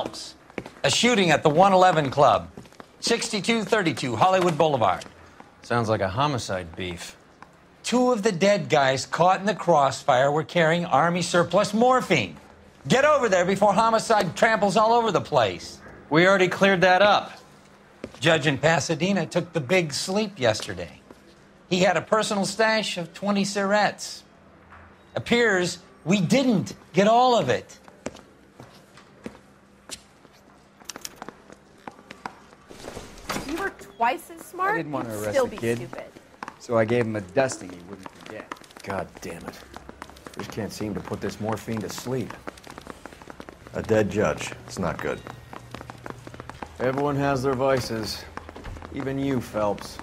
Phelps. A shooting at the 111 Club, 6232 Hollywood Boulevard. Sounds like a homicide beef. 2 of the dead guys caught in the crossfire were carrying Army surplus morphine. Get over there before homicide tramples all over the place. We already cleared that up. Judge in Pasadena took the big sleep yesterday. He had a personal stash of 20 cigarettes. Appears we didn't get all of it. If you were twice as smart, I didn't want to you'd arrest still the be kid, stupid. so I gave him a dusting he wouldn't forget. God damn it. Just can't seem to put this morphine to sleep. A dead judge. It's not good. Everyone has their vices. Even you, Phelps.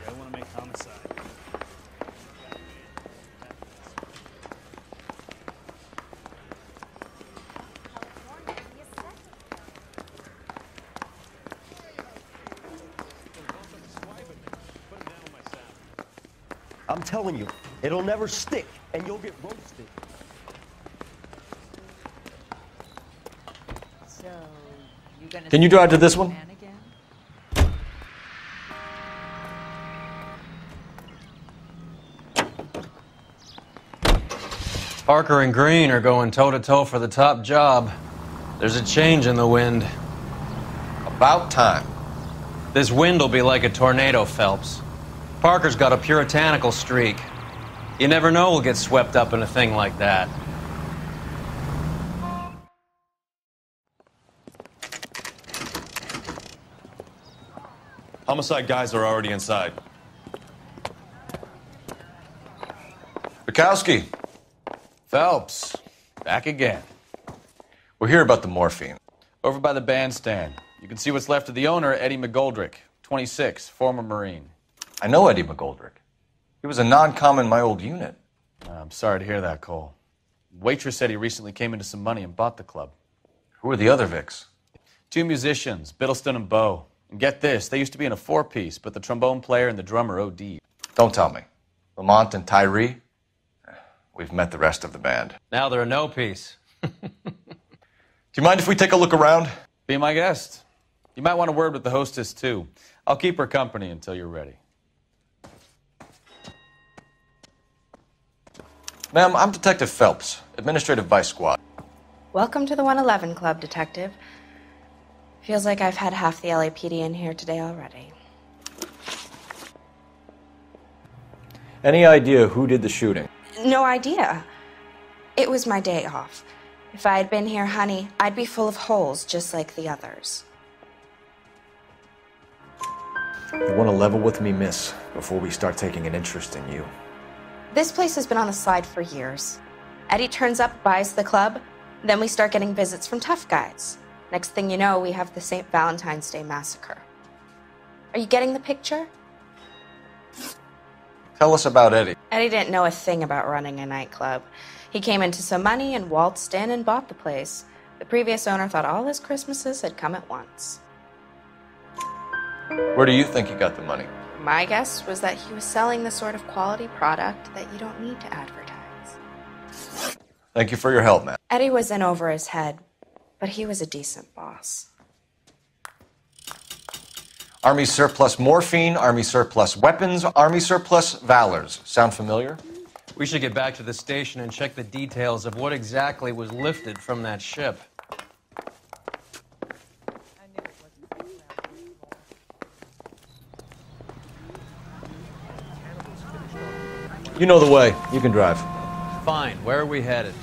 I want to make homicide. I'm telling you, it'll never stick, and you'll get roasted. So, you gonna Can you drive to this one? man again? Parker and Green are going toe-to-toe for the top job. There's a change in the wind. About time. This wind will be like a tornado, Phelps. Parker's got a puritanical streak. You never know we'll get swept up in a thing like that. Homicide guys are already inside. Bukowski, Phelps, back again. we're here about the morphine. Over by the bandstand. You can see what's left of the owner, Eddie McGoldrick, 26, former Marine. I know Eddie McGoldrick. He was a non-com in my old unit. I'm sorry to hear that, Cole. Waitress said he recently came into some money and bought the club. Who are the other Vics? 2 musicians, Biddleston and Bowe. And get this, they used to be in a 4-piece, but the trombone player and the drummer OD'd. Don't tell me. Lamont and Tyree? We've met the rest of the band. Now they're a no-piece. Do you mind if we take a look around? Be my guest. You might want a word with the hostess, too. I'll keep her company until you're ready. Ma'am, I'm Detective Phelps, Administrative Vice Squad. Welcome to the 111 Club, Detective. Feels like I've had half the LAPD in here today already. Any idea who did the shooting? No idea. It was my day off. If I had been here, honey, I'd be full of holes just like the others. You want to level with me, miss, before we start taking an interest in you. This place has been on the slide for years. Eddie turns up, buys the club, then we start getting visits from tough guys. Next thing you know, we have the St. Valentine's Day massacre. Are you getting the picture? Tell us about Eddie. Eddie didn't know a thing about running a nightclub. He came into some money and waltzed in and bought the place. The previous owner thought all his Christmases had come at once. Where do you think he got the money? My guess was that he was selling the sort of quality product that you don't need to advertise. Thank you for your help, man. Eddie was in over his head, but he was a decent boss. Army surplus morphine, Army surplus weapons, Army surplus valors. Sound familiar? We should get back to the station and check the details of what exactly was lifted from that ship. You know the way. You can drive. Fine. Where are we headed?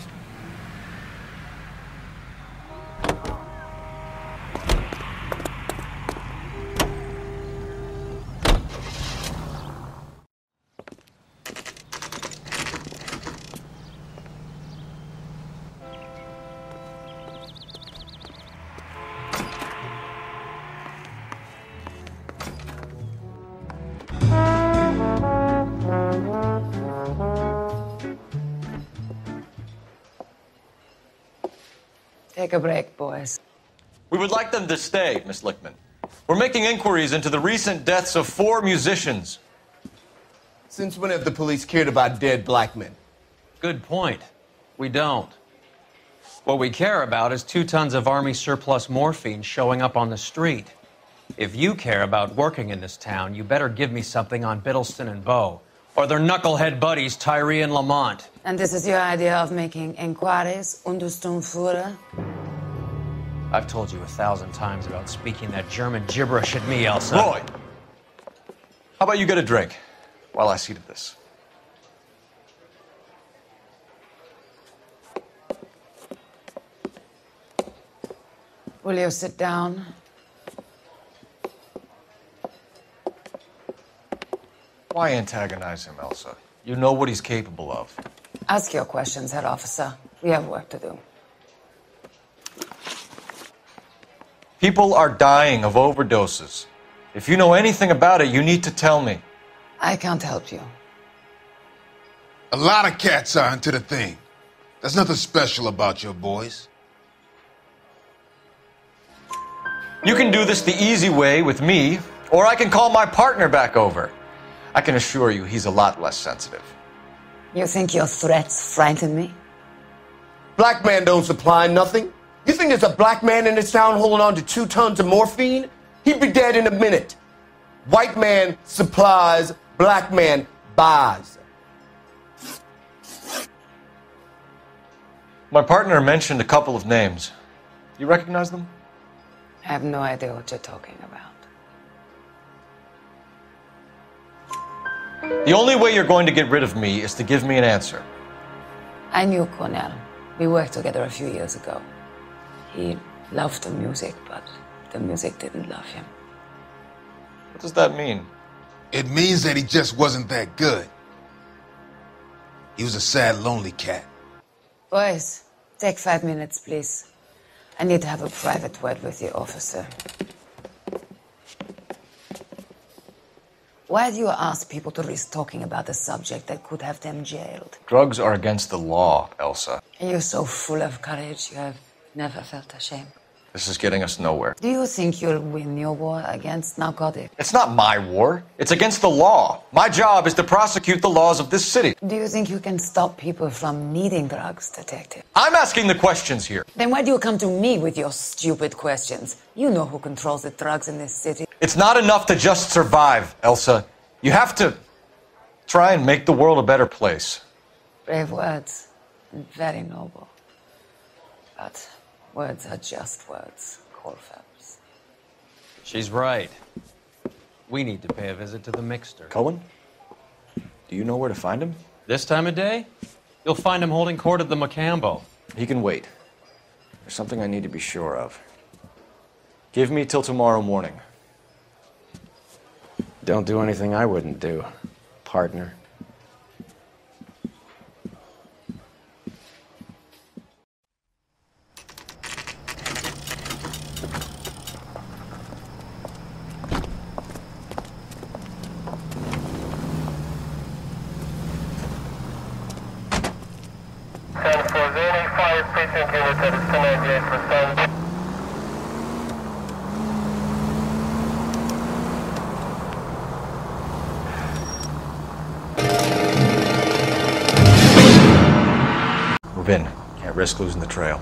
Take a break, boys. We would like them to stay, Miss Lickman. We're making inquiries into the recent deaths of 4 musicians. Since when have the police cared about dead black men? Good point. We don't. What we care about is 2 tons of Army surplus morphine showing up on the street. If you care about working in this town, you better give me something on Biddleston and Bow, or their knucklehead buddies Tyree and Lamont. And this is your idea of making inquiries, Untersturmführer? I've told you 1,000 times about speaking that German gibberish at me, Elsa. Roy! How about you get a drink while I see to this? Will you sit down? Why antagonize him, Elsa? You know what he's capable of. Ask your questions, Head Officer. We have work to do. People are dying of overdoses. If you know anything about it, you need to tell me. I can't help you. A lot of cats are into the thing. There's nothing special about your boys. You can do this the easy way with me, or I can call my partner back over. I can assure you he's a lot less sensitive. You think your threats frighten me? Black man don't supply nothing. You think there's a black man in this town holding on to 2 tons of morphine? He'd be dead in a minute. White man supplies, black man buys. My partner mentioned a couple of names. You recognize them? I have no idea what you're talking about. The only way you're going to get rid of me is to give me an answer. I knew Cornell. We worked together a few years ago. He loved the music, but the music didn't love him. What does that mean? It means that he just wasn't that good. He was a sad, lonely cat. Boys, take 5 minutes, please. I need to have a private word with the officer. Why do you ask people to risk talking about a subject that could have them jailed? Drugs are against the law, Elsa. You're so full of courage, you have never felt ashamed. This is getting us nowhere. Do you think you'll win your war against narcotics? It's not my war. It's against the law. My job is to prosecute the laws of this city. Do you think you can stop people from needing drugs, Detective? I'm asking the questions here. Then why do you come to me with your stupid questions? You know who controls the drugs in this city. It's not enough to just survive, Elsa. You have to try and make the world a better place. Brave words, and very noble. But words are just words, Phelps. She's right. We need to pay a visit to the mixer. Cohen? Do you know where to find him? This time of day? You'll find him holding court at the Macambo. He can wait. There's something I need to be sure of. Give me till tomorrow morning. Don't do anything I wouldn't do, partner. Move in. Can't risk losing the trail.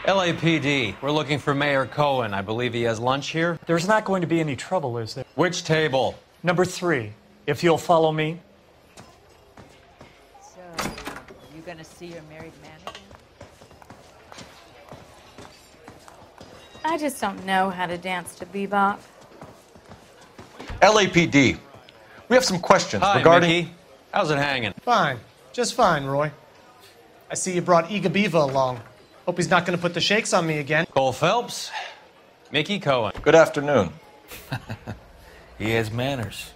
LAPD, we're looking for Mayor Cohen. I believe he has lunch here. There's not going to be any trouble, is there? Which table? Number 3, if you'll follow me. So, you gonna see your married man again? I just don't know how to dance to bebop. LAPD, we have some questions Hi, regarding... Mickey. How's it hanging? Fine. Just fine, Roy. I see you brought Iga Beaver along. Hope he's not going to put the shakes on me again. Cole Phelps, Mickey Cohen. Good afternoon. He has manners.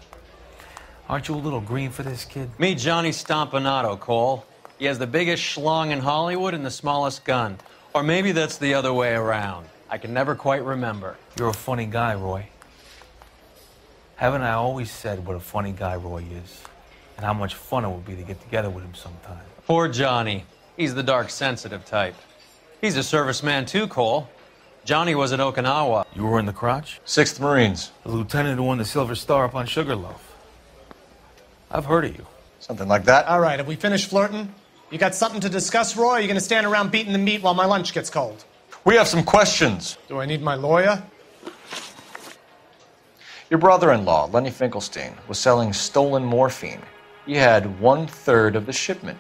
Aren't you a little green for this kid? Meet Johnny Stompanato, Cole. He has the biggest schlong in Hollywood and the smallest gun. Or maybe that's the other way around. I can never quite remember. You're a funny guy, Roy. Haven't I always said what a funny guy Roy is? And how much fun it would be to get together with him sometime. Poor Johnny. He's the dark, sensitive type. He's a serviceman too, Cole. Johnny was at Okinawa. You were in the crotch? 6th Marines. The lieutenant who won the Silver Star up on Sugarloaf. I've heard of you. Something like that. All right, have we finished flirting? You got something to discuss, Roy, or are you going to stand around beating the meat while my lunch gets cold? We have some questions. Do I need my lawyer? Your brother-in-law, Lenny Finkelstein, was selling stolen morphine. He had 1/3 of the shipment.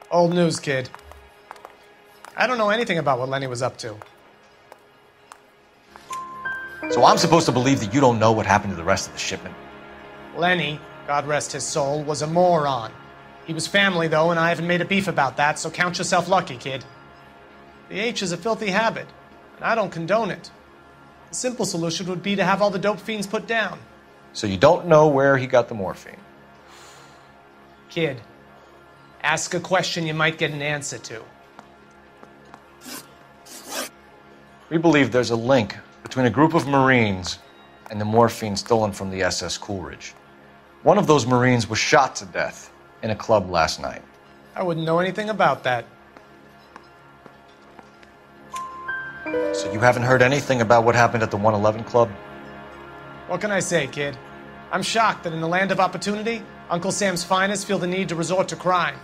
Old news, kid. I don't know anything about what Lenny was up to. So I'm supposed to believe that you don't know what happened to the rest of the shipment? Lenny, God rest his soul, was a moron. He was family, though, and I haven't made a beef about that, so count yourself lucky, kid. The H is a filthy habit, and I don't condone it. The simple solution would be to have all the dope fiends put down. So you don't know where he got the morphine? Kid, ask a question you might get an answer to. We believe there's a link between a group of Marines and the morphine stolen from the SS Coolidge. One of those Marines was shot to death in a club last night. I wouldn't know anything about that. So you haven't heard anything about what happened at the 111 Club? What can I say, kid? I'm shocked that in the land of opportunity, Uncle Sam's finest feel the need to resort to crime.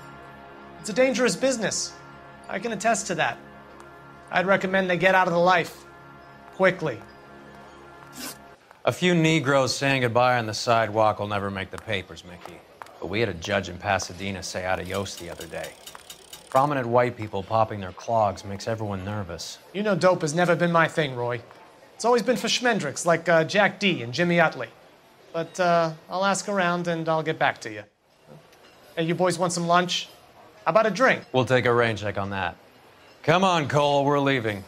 It's a dangerous business. I can attest to that. I'd recommend they get out of the life. Quickly. A few Negroes saying goodbye on the sidewalk will never make the papers, Mickey. But we had a judge in Pasadena say adios the other day. Prominent white people popping their clogs makes everyone nervous. You know dope has never been my thing, Roy. It's always been for schmendricks like Jack D. and Jimmy Utley. But I'll ask around and I'll get back to you. Hey, you boys want some lunch? How about a drink? We'll take a rain check on that. Come on, Cole, we're leaving.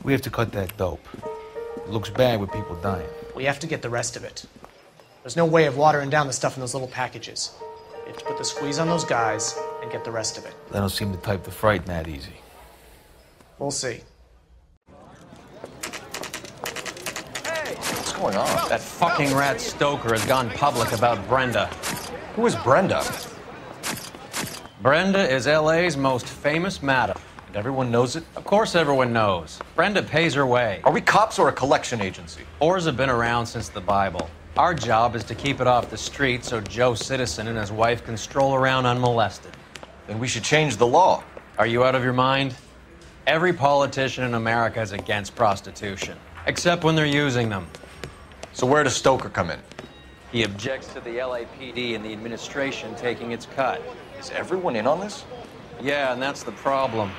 We have to cut that dope. It looks bad with people dying. We have to get the rest of it. There's no way of watering down the stuff in those little packages. You have to put the squeeze on those guys and get the rest of it. They don't seem the type to frighten that easy. We'll see. What's going on? That fucking rat Stoker has gone public about Brenda. Who is Brenda? Brenda is LA's most famous madam. And everyone knows it? Of course everyone knows. Brenda pays her way. Are we cops or a collection agency? Whores have been around since the Bible. Our job is to keep it off the street so Joe Citizen and his wife can stroll around unmolested. Then we should change the law. Are you out of your mind? Every politician in America is against prostitution, except when they're using them. So where does Stoker come in? He objects to the LAPD and the administration taking its cut. Is everyone in on this? Yeah, and that's the problem.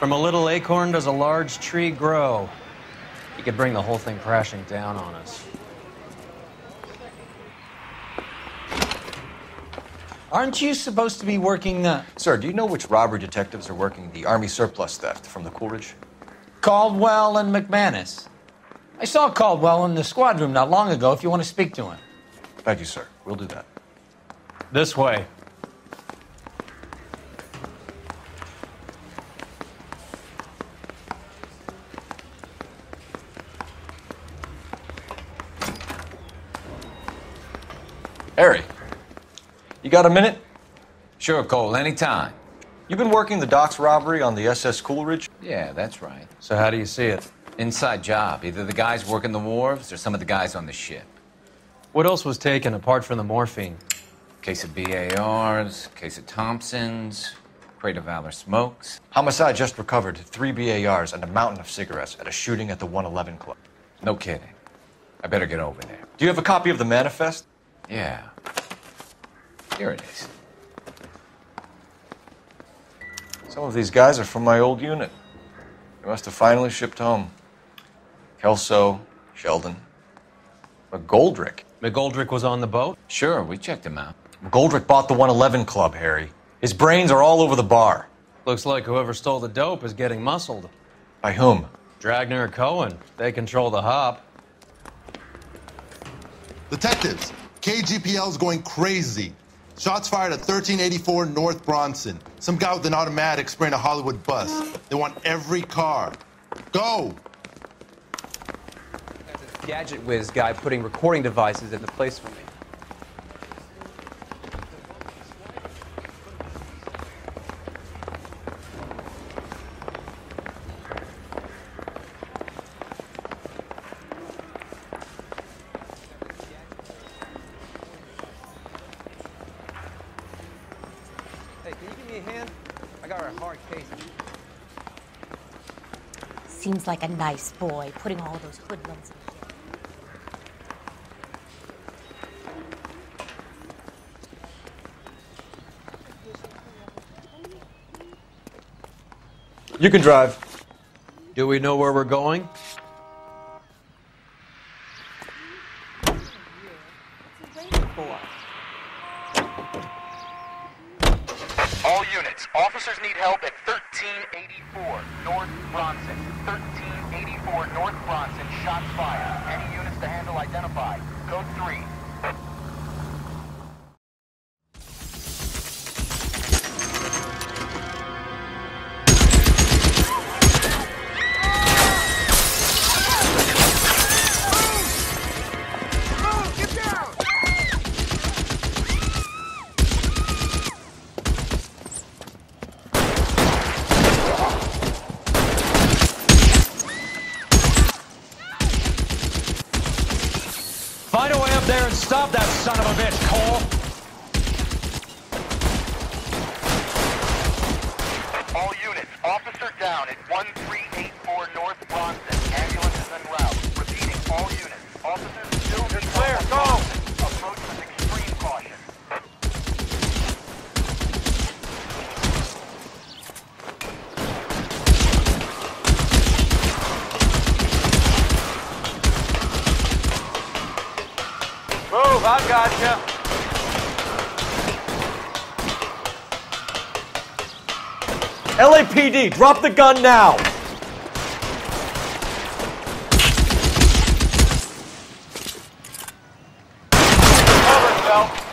From a little acorn does a large tree grow. He could bring the whole thing crashing down on us. Aren't you supposed to be working the... Sir, do you know which robbery detectives are working the Army surplus theft from the Coolidge? Caldwell and McManus. I saw Caldwell in the squad room not long ago if you want to speak to him. Thank you, sir. We'll do that. This way. Harry, you got a minute? Sure, Cole, anytime. You've been working the docks robbery on the SS Coolidge? Yeah, that's right. So how do you see it? Inside job. Either the guys working the wharves or some of the guys on the ship. What else was taken apart from the morphine? Case of BARs, case of Thompsons, Crate of Valor smokes. Homicide just recovered 3 BARs and a mountain of cigarettes at a shooting at the 111 Club. No kidding. I better get over there. Do you have a copy of the manifest? Yeah. Here it is. Some of these guys are from my old unit. They must have finally shipped home. Kelso, Sheldon, McGoldrick. McGoldrick was on the boat? Sure, we checked him out. McGoldrick bought the 111 Club, Harry. His brains are all over the bar. Looks like whoever stole the dope is getting muscled. By whom? Dragner or Cohen. They control the hop. Detectives, KGPL's going crazy. Shots fired at 1384 North Bronson. Some guy with an automatic spraying a Hollywood bus. They want every car. Go! That's a gadget whiz guy putting recording devices in the place for me. Seems like a nice boy, putting all those hoodlums in jail. You can drive. Do we know where we're going? All units, officers need help at 1384 North Bronson. 1384 North Bronson, shots fired. Any units to handle identified. Code 3. Find a way up there and stop that son of a bitch, Cole! All units, officer down at 1384 North Bronson. Ambulance is en route. Repeating, all units. Officers still need clear. Go! Approach with extreme caution. Move, I gotcha. LAPD, drop the gun now! Over, Phil.